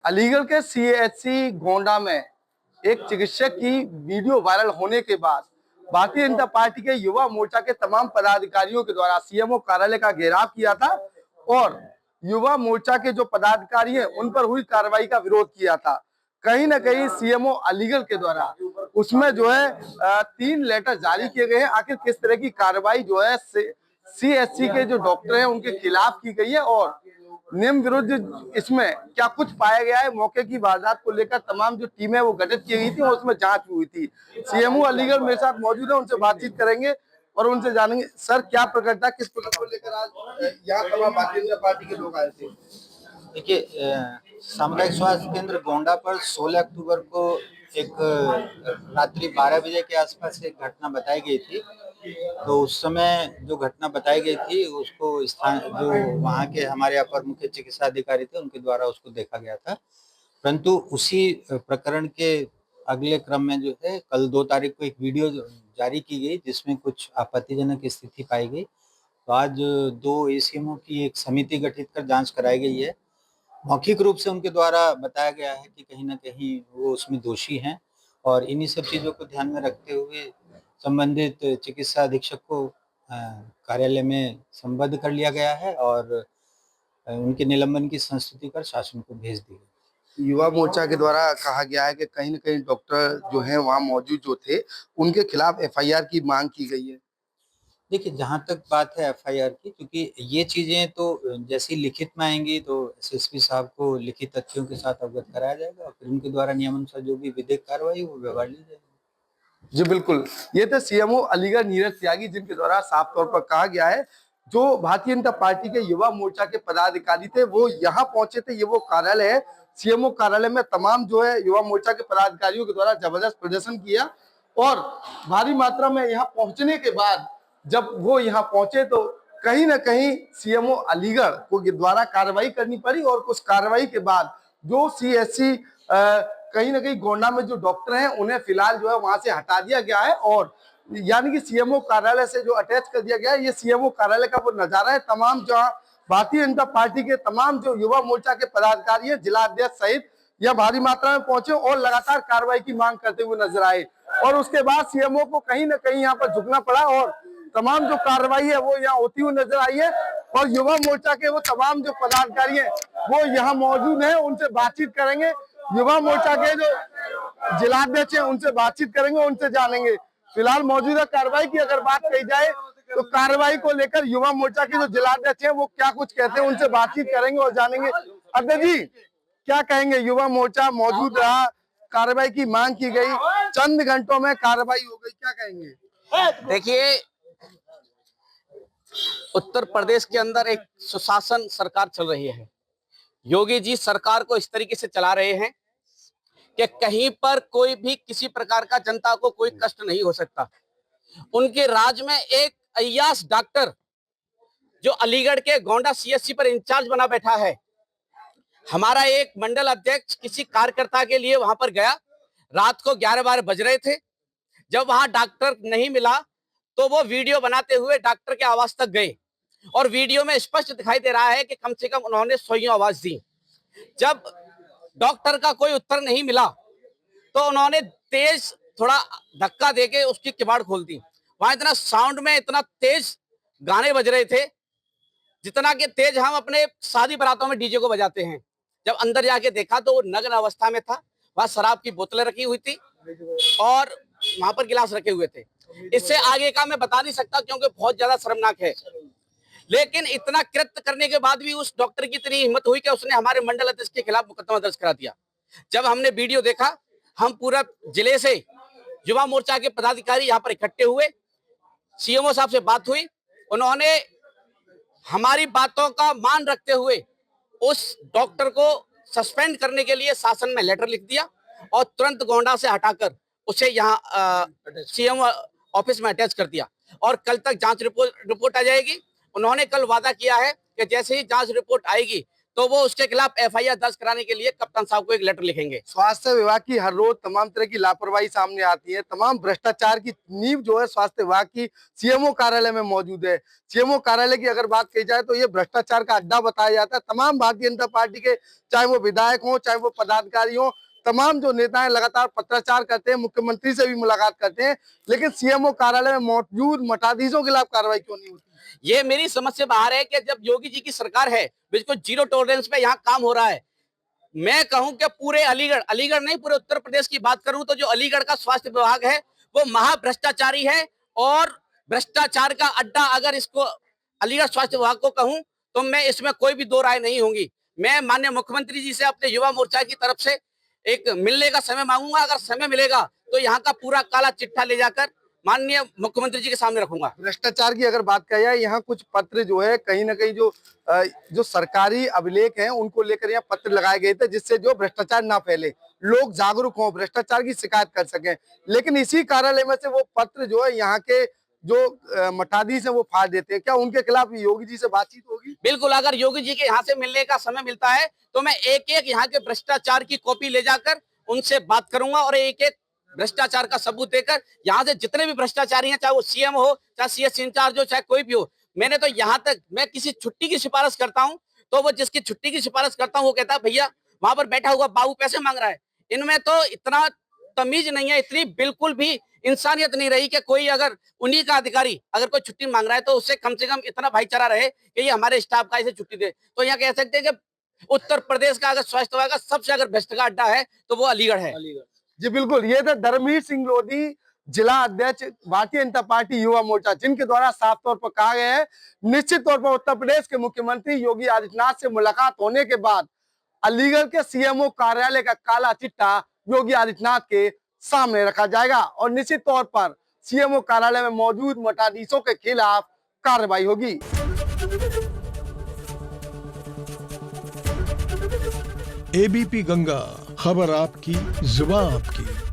अलीगढ़ के सीएचसी गोंडा में एक चिकित्सक की वीडियो वायरल होने के बाद भारतीय जनता पार्टी के युवा मोर्चा के तमाम पदाधिकारियों के द्वारा सीएमओ कार्यालय का घेराव किया था और युवा मोर्चा के जो पदाधिकारी हैं उन पर हुई कार्रवाई का विरोध किया था। कहीं ना कहीं सीएमओ अलीगढ़ के द्वारा उसमें जो है 3 लेटर जारी किए गए हैं। आखिर किस तरह की कार्रवाई जो है सीएचसी के जो डॉक्टर हैं उनके खिलाफ की गई है और नियम विरुद्ध इसमें क्या कुछ पाया गया है, मौके की वारदात को लेकर तमाम जो टीमें वो गठित की गई थी और उसमें जांच हुई थी। सीएमओ अलीगढ़ मेरे साथ मौजूद है, उनसे बातचीत करेंगे और उनसे जानेंगे सर क्या प्रकट था, किस प्रकट को लेकर आज यहाँ तमाम भारतीय जनता पार्टी के लोग आए थे। देखिए, सामुदायिक स्वास्थ्य केंद्र गोंडा पर 16 अक्टूबर को एक रात्रि 12 बजे के आसपास एक घटना बताई गई थी। तो उस समय जो घटना बताई गई थी उसको स्थान जो वहाँ के हमारे अपर मुख्य चिकित्सा अधिकारी थे उनके द्वारा उसको देखा गया था। परंतु उसी प्रकरण के अगले क्रम में जो है कल 2 तारीख को एक वीडियो जारी की गई जिसमें कुछ आपत्तिजनक स्थिति पाई गई। तो आज 2 एसीएमओ की एक समिति गठित कर जांच कराई गई है। मौखिक रूप से उनके द्वारा बताया गया है कि कहीं न कहीं वो उसमें दोषी हैं और इन्हीं सब चीज़ों को ध्यान में रखते हुए संबंधित चिकित्सा अधीक्षक को कार्यालय में संबद्ध कर लिया गया है और उनके निलंबन की संस्तुति कर शासन को भेज दी गई। युवा मोर्चा के द्वारा कहा गया है कि कहीं न कहीं डॉक्टर जो हैं वहाँ मौजूद जो थे उनके खिलाफ एफआईआर की मांग की गई है। देखिए, जहाँ तक बात है एफआईआर की, क्योंकि ये चीज़ें तो जैसे ही लिखित में आएँगी तो एसएसपी साहब को लिखित तथ्यों के साथ अवगत कराया जाएगा और फिर उनके द्वारा नियमानुसार जो भी विधिक कार्रवाई वो व्यवहार ली जाएगी। जी बिल्कुल, ये थे सीएमओ अलीगढ़ नीरज त्यागी जिनके द्वारा साफ तौर पर कहा गया है जो भारतीय जनता पार्टी के युवा मोर्चा के पदाधिकारी थे वो यहाँ पहुंचे थे। ये वो कार्यालय है, सीएमओ कार्यालय में तमाम जो है युवा मोर्चा के पदाधिकारियों के द्वारा जबरदस्त प्रदर्शन किया और भारी मात्रा में यहाँ पहुंचने के बाद जब वो यहाँ पहुंचे तो कहीं ना कहीं सीएमओ अलीगढ़ को द्वारा कार्रवाई करनी पड़ी और उस कार्रवाई के बाद जो सीएचसी कहीं ना कहीं गोंडा में जो डॉक्टर हैं उन्हें फिलहाल जो है वहां से हटा दिया गया है और यानी कि सीएमओ कार्यालय से जो अटैच कर दिया गया है। ये सीएमओ कार्यालय का वो नजारा है। तमाम जहां भारतीय जनता पार्टी के तमाम जो युवा मोर्चा के पदाधिकारी हैं, जिला अध्यक्ष सहित यह भारी मात्रा में पहुंचे और लगातार कार्रवाई की मांग करते हुए नजर आए और उसके बाद सीएमओ को कहीं ना कहीं यहाँ पर झुकना पड़ा और तमाम जो कार्रवाई है वो यहाँ होती हुई नजर आई है और युवा मोर्चा के वो तमाम जो पदाधिकारी हैं वो यहाँ मौजूद हैं, उनसे बातचीत करेंगे। युवा मोर्चा के जो जिलाध्यक्ष हैं उनसे बातचीत करेंगे, उनसे जानेंगे फिलहाल मौजूदा कार्रवाई की अगर बात कही जाए तो कार्रवाई को लेकर युवा मोर्चा के जो जिलाध्यक्ष हैं वो क्या कुछ कहते हैं उनसे बातचीत करेंगे और जानेंगे। अध्यक्ष जी क्या कहेंगे, युवा मोर्चा मौजूद रहा, कार्रवाई की मांग की गई, चंद घंटों में कार्रवाई हो गई, क्या कहेंगे? देखिए, उत्तर प्रदेश के अंदर एक सुशासन सरकार चल रही है। योगी जी सरकार को इस तरीके से चला रहे हैं कि कहीं पर कोई भी किसी प्रकार का जनता को कोई कष्ट नहीं हो सकता। उनके राज में एक अय्याश डॉक्टर जो अलीगढ़ के गोंडा सीएचसी पर इंचार्ज बना बैठा है। हमारा एक मंडल अध्यक्ष किसी कार्यकर्ता के लिए वहां पर गया, रात को 11-12 बज रहे थे। जब वहां डॉक्टर नहीं मिला तो वो वीडियो बनाते हुए डॉक्टर के आवास तक गए और वीडियो में स्पष्ट दिखाई दे रहा है कि कम से कम उन्होंने 100 आवाज दी। जब डॉक्टर का कोई उत्तर नहीं मिला तो उन्होंने तेज थोड़ा धक्का देके उसकी किवाड़ खोल दी। वहां इतना साउंड में इतना तेज गाने बज रहे थे जितना कि तेज हम अपने शादी बारातों में डीजे को बजाते हैं। जब अंदर जाके देखा तो वो नग्न अवस्था में था। वहां शराब की बोतलें रखी हुई थी और वहां पर गिलास रखे हुए थे। इससे आगे का मैं बता नहीं सकता क्योंकि बहुत ज्यादा शर्मनाक है। लेकिन इतना कृत्य करने के बाद भी उस डॉक्टर की इतनी हिम्मत हुई कि उसने हमारे मंडल अध्यक्ष के खिलाफ मुकदमा दर्ज करा दिया। जब हमने वीडियो देखा, हम पूरा जिले से युवा मोर्चा के पदाधिकारी यहाँ पर इकट्ठे हुए, सीएमओ साहब से बात हुई, उन्होंने हमारी बातों का मान रखते हुए उस डॉक्टर को सस्पेंड करने के लिए शासन में लेटर लिख दिया और तुरंत गोंडा से हटाकर उसे यहाँ सीएम ऑफिस में अटैच कर दिया और कल तक जांच रिपोर्ट आ जाएगी। उन्होंने कल वादा किया है कि जैसे ही जांच रिपोर्ट आएगी तो वो उसके खिलाफ एफआईआर दर्ज कराने के लिए कप्तान साहब को एक लेटर लिखेंगे। स्वास्थ्य विभाग की हर रोज तमाम तरह की लापरवाही सामने आती है। तमाम भ्रष्टाचार की नींव जो है स्वास्थ्य विभाग की सीएमओ कार्यालय में मौजूद है। सीएमओ कार्यालय की अगर बात की जाए तो ये भ्रष्टाचार का अड्डा बताया जाता है। तमाम भारतीय जनता पार्टी के, चाहे वो विधायक हो, चाहे वो पदाधिकारी हो, तमाम जो नेता है लगातार पत्राचार करते हैं, मुख्यमंत्री से भी मुलाकात करते हैं, लेकिन सीएमओ कार्यालय में मौजूद मठाधीशों के खिलाफ कार्रवाई क्यों नहीं होती? ये मेरी समझ से बाहर है कि जब योगी जी की सरकार है, बिल्कुल जीरो टॉलरेंस पे यहाँ काम हो रहा है। मैं कहूं कि पूरे अलीगढ़ नहीं, पूरे उत्तर प्रदेश की बात करूं तो जो अलीगढ़ का स्वास्थ्य विभाग है वो महाभ्रष्टाचारी है, और भ्रष्टाचार का अड्डा अगर इसको अलीगढ़ स्वास्थ्य विभाग को कहूं तो मैं इसमें कोई भी दो राय नहीं होंगी। मैं माननीय मुख्यमंत्री जी से अपने युवा मोर्चा की तरफ से एक मिलने का समय मांगूंगा। अगर समय मिलेगा तो यहाँ का पूरा काला चिट्ठा ले जाकर माननीय मुख्यमंत्री जी के सामने रखूंगा। भ्रष्टाचार की अगर बात की जाए, यहाँ कुछ पत्र जो है कहीं ना कहीं जो सरकारी अभिलेख हैं उनको लेकर यहाँ पत्र लगाए गए थे, जिससे जो भ्रष्टाचार ना फैले, लोग जागरूक हों, भ्रष्टाचार की शिकायत कर सकें। लेकिन इसी कार्यालय में से वो पत्र जो है यहाँ के जो मठाधीश है वो फाड़ देते हैं। क्या उनके खिलाफ योगी जी से बातचीत होगी? बिल्कुल, अगर योगी जी के यहाँ से मिलने का समय मिलता है तो मैं एक एक यहाँ के भ्रष्टाचार की कॉपी ले जाकर उनसे बात करूंगा, और एक एक भ्रष्टाचार का सबूत देकर यहाँ से जितने भी भ्रष्टाचारी हैं, चाहे वो सीएम हो, चाहे सीएस इंचार्ज हो, चाहे कोई भी हो, मैंने तो यहाँ तक मैं किसी छुट्टी की सिफारिश करता हूँ तो वो जिसकी छुट्टी की सिफारिश करता हूँ वो कहता है भैया वहां पर बैठा हुआ बाबू पैसे मांग रहा है। इनमें तो इतना तमीज नहीं है, इतनी बिल्कुल भी इंसानियत नहीं रही कि कोई अगर उन्हीं का अधिकारी अगर कोई छुट्टी मांग रहा है तो उससे कम से कम इतना भाईचारा रहे कि ये हमारे स्टाफ का इसे छुट्टी दे। तो यहाँ कह सकते हैं कि उत्तर प्रदेश का अगर स्वास्थ्य विभाग का सबसे अगर भ्रष्ट का अड्डा है तो वो अलीगढ़ है। जी बिल्कुल, ये थे धर्मवीर सिंह लोधी, जिला अध्यक्ष भारतीय जनता पार्टी युवा मोर्चा, जिनके द्वारा साफ तौर पर कहा गया है निश्चित तौर पर उत्तर प्रदेश के मुख्यमंत्री योगी आदित्यनाथ से मुलाकात होने के बाद अलीगढ़ के सीएमओ कार्यालय का काला चिट्ठा योगी आदित्यनाथ के सामने रखा जाएगा और निश्चित तौर पर सीएमओ कार्यालय में मौजूद मठाधीशों के खिलाफ कार्रवाई होगी। एबीपी गंगा, खबर आपकी, जुबान आपकी।